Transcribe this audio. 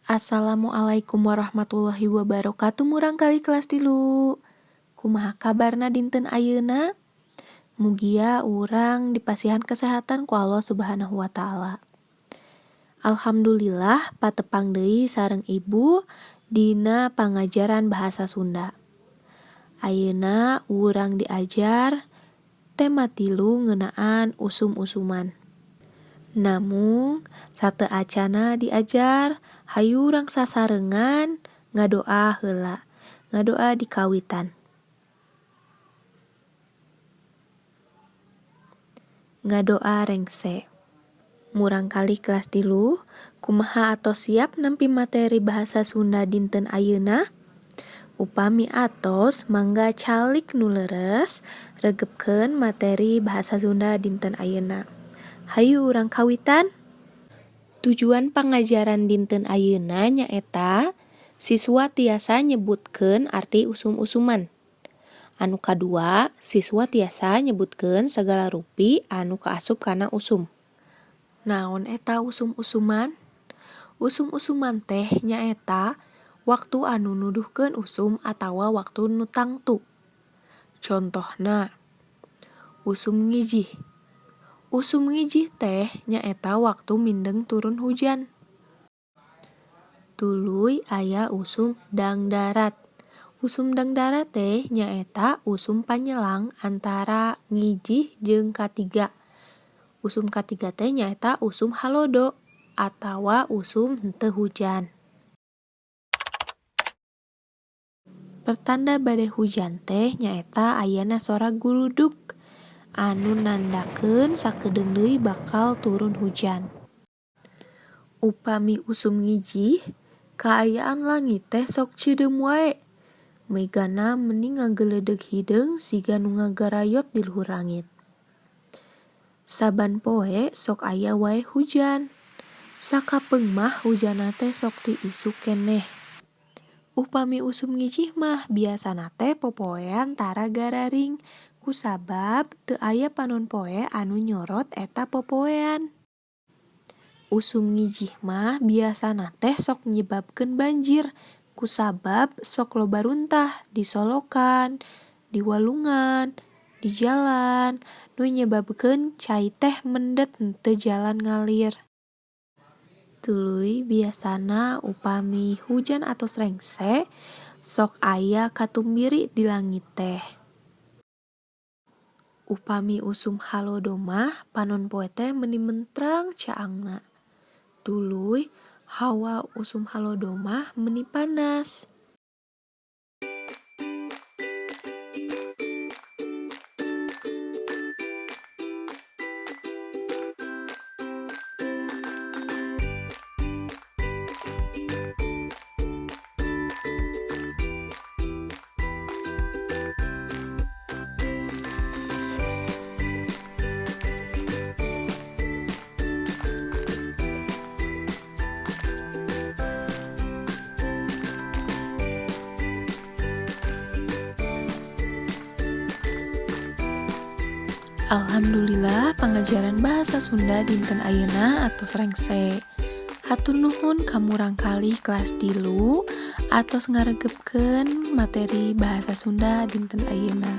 Assalamualaikum warahmatullahi wabarakatuh. Murang kali kelas tilu. Kumaha kabarna dinten ayeuna? Mugia urang dipasihan kesehatan ku Allah Subhanahu wa taala. Alhamdulillah patepang deui sareng ibu dina pangajaran bahasa Sunda. Ayeuna urang diajar tema 3 ngeunaan usum-usuman. Namung sateacana diajar hayu urang sasarengan ngadoa heula. Ngadoa di kawitan. Ngadoa rengse. Murang kali kelas 3, kumaha atos siap nempi materi bahasa Sunda dinten ayeuna? Upami atos mangga calik nu leres regepkeun materi bahasa Sunda dinten ayeuna. Hayu urang kawitan. Tujuan pangajaran dinten ayeuna nyaeta siswa tiasa nyebutkeun arti usum-usuman. Anu kadua, siswa tiasa nyebutkeun sagala rupi anu kaasup kana usum. Naon eta usum-usuman? Usum-usuman teh nyaeta waktu anu nuduhkeun usum atawa waktu nu tangtu. Contohna, usum ngijih. Usum ngijih teh nyaeta waktu mindeng turun hujan. Tuluy aya usum dang darat. Usum dang darat teh nyaeta usum panyelang antara ngijih jeung katiga. Usum katiga teh nyaeta usum halodo atawa usum henteu hujan. Pertanda bade hujan teh nyaeta ayana sora guludug anu nandakeun sakedeung deui bakal turun hujan. Upami usum ngijih, kaayaan langit teh sok cideum wae. Megana mending ngageleudeg hideung siga nu ngagarayot di luhur langit. Saban poe sok aya wae hujan. Sakapeung mah hujanna teh sok ti isuk keneh. Upami usum ngijih mah biasana teh popoean tara gararing. Kusabab teu aya panon poe anu nyorot eta popoean. Usum ngijih mah biasana teh sok nyebabkeun banjir. Kusabab sok loba runtah di solokan, di walungan, di jalan, nu nyebabkeun cai teh mendet henteu jalan ngalir. Tuluy biasana upami hujan atos rengse, sok aya katumbiri di langit teh. Upami usum halodo mah panon poe teh meuni mentrang caangna. Tuluy hawa usum halodo mah meuni panas. Alhamdulillah pangajaran bahasa Sunda dinten ayeuna atos rengse. Hatur nuhun ka murang kali kelas 3 atos ngaregepkeun materi bahasa Sunda dinten ayeuna.